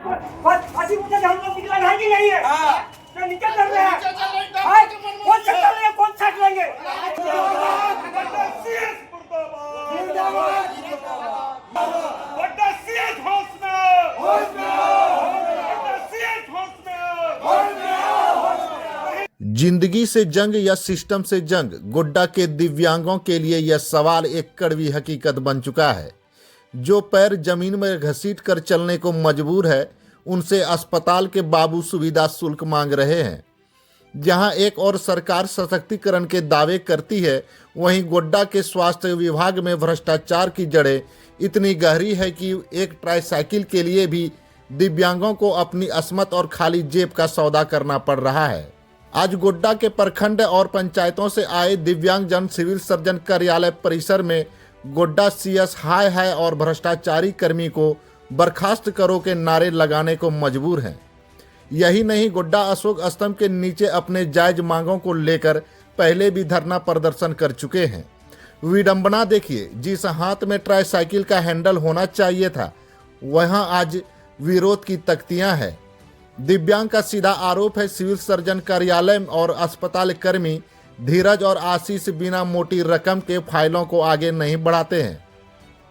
अभी मुझे हम लोग निकला है कि नहीं है? तो निकल कर रहे हैं। कौन सा कर रहे हैं? कौन सा लेंगे? जिंदगी से जंग या सिस्टम से जंग, गोड्डा के दिव्यांगों के लिए यह सवाल एक कड़वी हकीकत बन चुका है। जो पैर जमीन में घसीट कर चलने को मजबूर है, उनसे अस्पताल के बाबू सुविधा शुल्क मांग रहे हैं। जहां एक और सरकार सशक्तिकरण के दावे करती है, वहीं गोड्डा के स्वास्थ्य विभाग में भ्रष्टाचार की जड़ें इतनी गहरी है कि एक ट्राईसाइकिल के लिए भी दिव्यांगों को अपनी अस्मत और खाली जेब का सौदा करना पड़ रहा है। आज गोड्डा के प्रखंड और पंचायतों से आए दिव्यांग जन सिविल सर्जन कार्यालय परिसर में गोड्डा सीएस हाय हाय और भ्रष्टाचारी कर्मी को बर्खास्त करो के नारे लगाने को मजबूर हैं। यही नहीं, गोड्डा अशोक स्तंभ के नीचे अपने जायज मांगों को लेकर पहले भी धरना प्रदर्शन कर चुके हैं। विडंबना देखिए, जिस हाथ में ट्राईसाइकिल का हैंडल होना चाहिए था, वहां आज विरोध की तख्तियां हैं। दिव्यांग का सीधा आरोप है, सिविल सर्जन कार्यालय और अस्पताल कर्मी धीरज और आशीष बिना मोटी रकम के फाइलों को आगे नहीं बढ़ाते हैं।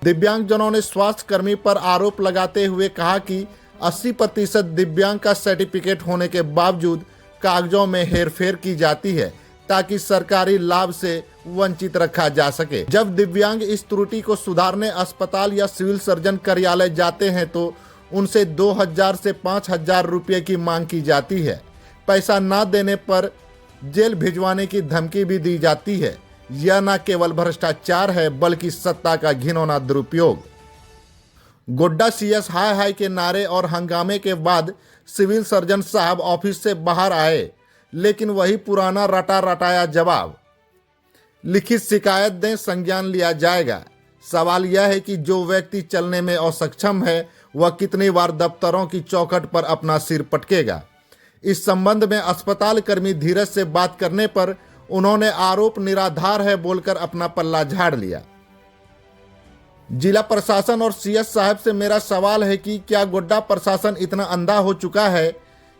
दिव्यांगजनों ने स्वास्थ्य कर्मी पर आरोप लगाते हुए कहा कि 80% दिव्यांग का सर्टिफिकेट होने के बावजूद कागजों में हेरफेर की जाती है ताकि सरकारी लाभ से वंचित रखा जा सके। जब दिव्यांग इस त्रुटि को सुधारने अस्पताल या सिविल सर्जन कार्यालय जाते हैं तो उनसे 2000 से 5000 रुपये की मांग की जाती है। पैसा ना देने पर जेल भिजवाने की धमकी भी दी जाती है। यह न केवल भ्रष्टाचार है बल्कि सत्ता का घिनौना दुरुपयोग। गोड्डा सीएस हाय हाय के नारे और हंगामे के बाद सिविल सर्जन साहब ऑफिस से बाहर आए, लेकिन वही पुराना रटा रटाया जवाब, लिखित शिकायत दें, संज्ञान लिया जाएगा। सवाल यह है कि जो व्यक्ति चलने में असक्षम है, वह कितनी बार दफ्तरों की चौखट पर अपना सिर पटकेगा। इस संबंध में अस्पताल कर्मी धीरज से बात करने पर उन्होंने आरोप निराधार है बोलकर अपना पल्ला झाड़ लिया। जिला प्रशासन और सीएस साहब से मेरा सवाल है कि क्या गोड्डा प्रशासन इतना अंधा हो चुका है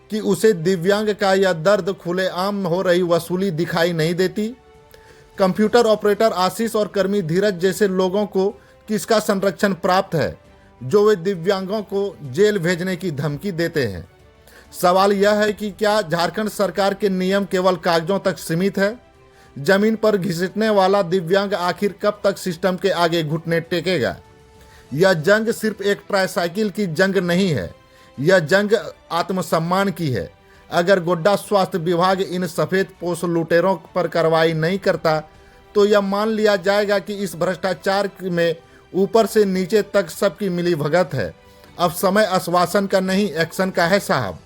कि उसे दिव्यांग का यह दर्द खुलेआम हो रही वसूली दिखाई नहीं देती? कंप्यूटर ऑपरेटर आशीष और कर्मी धीरज जैसे लोगों को किसका संरक्षण प्राप्त है जो वे दिव्यांगों को जेल भेजने की धमकी देते हैं? सवाल यह है कि क्या झारखंड सरकार के नियम केवल कागजों तक सीमित है? जमीन पर घिसटने वाला दिव्यांग आखिर कब तक सिस्टम के आगे घुटने टेकेगा? यह जंग सिर्फ एक ट्राईसाइकिल की जंग नहीं है, यह जंग आत्मसम्मान की है। अगर गोड्डा स्वास्थ्य विभाग इन सफेद पोश लुटेरों पर कार्रवाई नहीं करता तो यह मान लिया जाएगा कि इस भ्रष्टाचार में ऊपर से नीचे तक सबकी मिली भगत है। अब समय आश्वासन का नहीं, एक्शन का है साहब।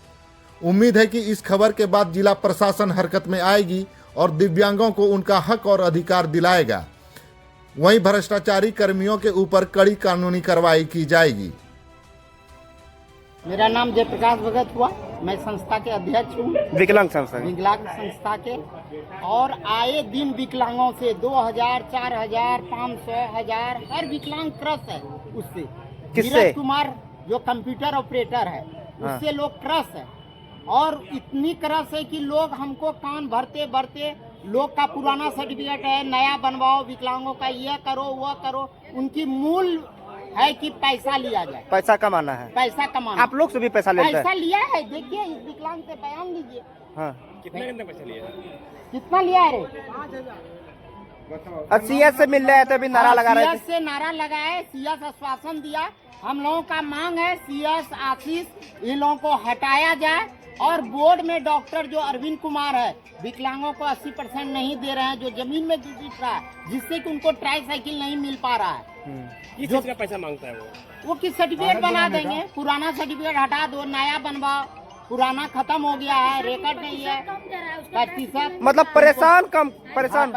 उम्मीद है कि इस खबर के बाद जिला प्रशासन हरकत में आएगी और दिव्यांगों को उनका हक और अधिकार दिलाएगा। वहीं भ्रष्टाचारी कर्मियों के ऊपर कड़ी कानूनी कार्रवाई की जाएगी। मेरा नाम जयप्रकाश भगत हुआ, मैं संस्था के अध्यक्ष हूँ, विकलांग संस्था के। और आए दिन विकलांगों से 2000, 4000, 500, 1000 हर विकलांग क्रस है। उससे किससे? धीरज कुमार जो कंप्यूटर ऑपरेटर है, उससे लोग क्रस है। और इतनी क्रस है कि लोग हमको कान भरते भरते, लोग का पुराना सर्टिफिकेट है, नया बनवाओ, विकलांगों का यह करो वह करो। उनकी मूल है कि पैसा लिया जाए, पैसा कमाना है, पैसा कमाना। आप लोग से भी पैसा लेते हैं? पैसा लिया है, देखिए इस विकलांग से बयान लीजिए। हाँ, कितना पैसा लिया है? कितना लिया है? सीएस से मिल रहे थे, अभी नारा लगा रहे थे। सीएस से नारा लगाए, सीएस आश्वासन दिया। हम लोगों का मांग है सीएस आशीष इन लोगों को हटाया जाए और बोर्ड में डॉक्टर जो अरविंद कुमार है, विकलांगों को 80% नहीं दे रहे हैं, जो जमीन में घिस रहा है, जिससे कि उनको ट्राईसाइकिल नहीं मिल पा रहा है। किस चीज का पैसा मांगता है वो किस सर्टिफिकेट बना देंगे? पुराना सर्टिफिकेट हटा दो, नया बनवाओ। पुराना खत्म हो गया है, रिकॉर्ड नहीं है। 35 मतलब परेशान परेशान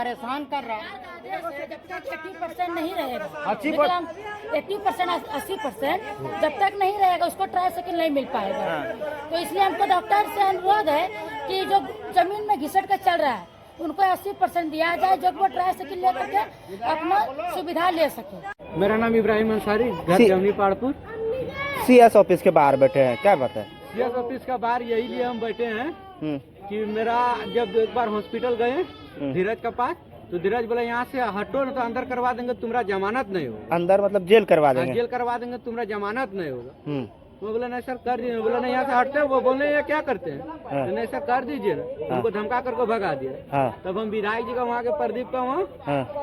कर रहा है। जब तक 80% नहीं रहेगा, 80% 80% जब तक नहीं रहेगा उसको ट्राईसाइकिल नहीं मिल पाएगा। तो इसलिए हमको डॉक्टर से अनुरोध है कि जो जमीन में घिसट कर चल रहा है उनको 80% दिया जाए, जो वो ट्राईसाइकिल लेकर के अपना सुविधा ले सके। मेरा नाम इब्राहिम अंसारी, घर जमनी पहाड़पुर। सीएस ऑफिस के बाहर बैठे हैं, क्या बात है? सीएस ऑफिस का बाहर यही लिए हम बैठे हैं हम्म, कि मेरा जब एक बार हॉस्पिटल गए धीरज के पास, तो धीरज बोला यहाँ से हटो ना तो अंदर करवा देंगे, तुम्हारा जमानत नहीं होगा। अंदर मतलब जेल करवा हाँ, देंगे? जेल करवा देंगे, तुम्हारा जमानत नहीं होगा। हम्म, वो बोला नहीं सर कर दीजिए, बोला नहीं यहाँ से हटते, वो बोले ये क्या करते हैं, हाँ। तो नहीं सर कर दीजिए ना, उनको धमका करके भगा दिया। हाँ तब हम विधायक जी का वहाँ के प्रदीप का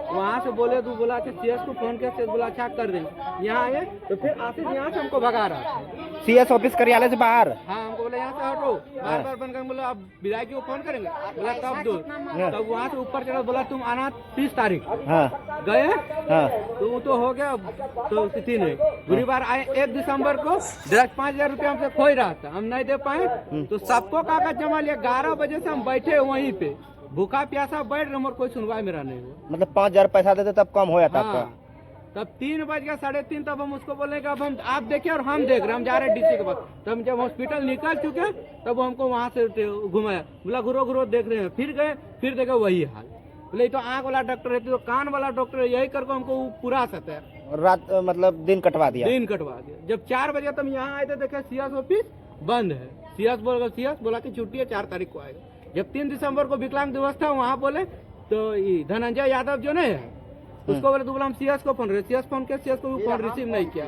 वहाँ से बोले, तो बोला अच्छा सीएस को फोन किया, सीएस बोला अच्छा कर देंगे। यहाँ आए तो फिर आशीष यहाँ से हमको भगा रहा था। सीएस ऑफिस कार्यालय से बाहर? हाँ, हमको बोला यहाँ से हटो, बार बार बन कर बोला अब विधायक जी को फोन करेंगे, बोला तब दो। तब वहाँ से ऊपर चढ़ा, बोला तुम आना 30 तारीख। हाँ गए हाँ तो वो तो हो गया, तो तिथि नहीं। दूसरी बार आए 1 दिसंबर को, 5,000 रुपया हमसे खोई रहा था, हम नहीं दे पाए, तो सबको कागज जमा लिया। 11 बजे से हम बैठे वहीं पे, भूखा प्यासा बैठ रहे, कोई सुनवाई मेरा नहीं हुआ। मतलब 5,000 पैसा देते तब कम हो जाता आपका? हाँ, तब 3 बज गया, 3:30, तब हम उसको बोले कि अब हम आप देखिए और हम देख रहे हैं, हम जा रहे हैं डीसी के पास। तब जब हॉस्पिटल निकल चुके, तब हमको वहाँ से घुमाया, बोला घुरो घुरो देख रहे हैं। फिर गए, फिर देखे वही हाल। बोले तो आँख वाला डॉक्टर है, तो कान वाला डॉक्टर है, यही करके हमको पूरा सता रात मतलब दिन कटवा दिया? दिन कटवा दिया। जब 4 बजे तब यहाँ आए थे, देखे सीएस ऑफिस बंद है। सीएस बोला कि छुट्टी है, 4 तारीख को आएगा। जब 3 दिसंबर को विकलांग दिवस था, वहाँ बोले तो धनंजय यादव जो नहीं है, उसको बोले, तो बोला हम सीएस को फोन, सीएस फोन किया, सीएस को भी फोन रिसीव नहीं किया।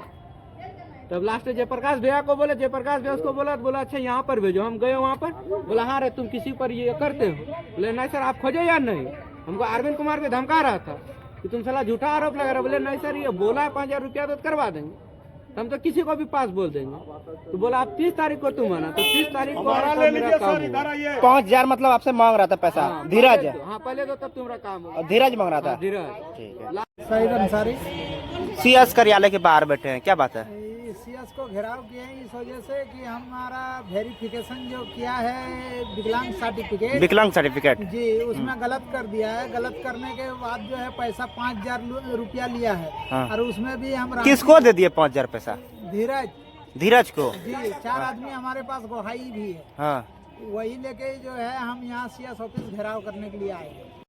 तब लास्ट जयप्रकाश भैया को बोले, जयप्रकाश भैया उसको बोला, तो बोला अच्छा यहाँ पर भेजो। हम गए वहाँ पर, बोला हाँ रे तुम किसी पर ये करते हो? बोले नहीं सर आप खोजो या नहीं। हमको अरविंद कुमार पे धमका रहा था कि तुम साला झूठा आरोप लगा रहे। बोले नहीं सर ये बोला है 5,000 रुपया तो करवा देंगे, हम तो किसी को भी पास बोल देंगे। तो बोला आप 30 तारीख को तुम आना, तो 30 तारीख को मेरा काम हुआ। 5,000 मतलब आपसे मांग रहा था पैसा? हाँ, धीरज? हाँ पहले तो तब तुम्हारा काम हुआ। और धीरज मांग रहा था? धीरज। ठीक है। सईद अंसारी सीएस कार्यालय के बाहर बैठे हैं, क्या बात है? सीएस को घेराव किए हैं इस वजह से कि हमारा वेरिफिकेशन जो किया है विकलांग सर्टिफिकेट, विकलांग सर्टिफिकेट जी उसमें गलत कर दिया है। गलत करने के बाद जो है पैसा 5,000 रुपया लिया है। हाँ। और उसमें भी हम किसको दे दिए 5,000 पैसा? धीरज धीरज को? जी 4 आदमी हमारे पास गवाही भी है। हाँ, वही लेके जो है हम यहाँ सीएस ऑफिस घेराव करने के लिए आए हैं।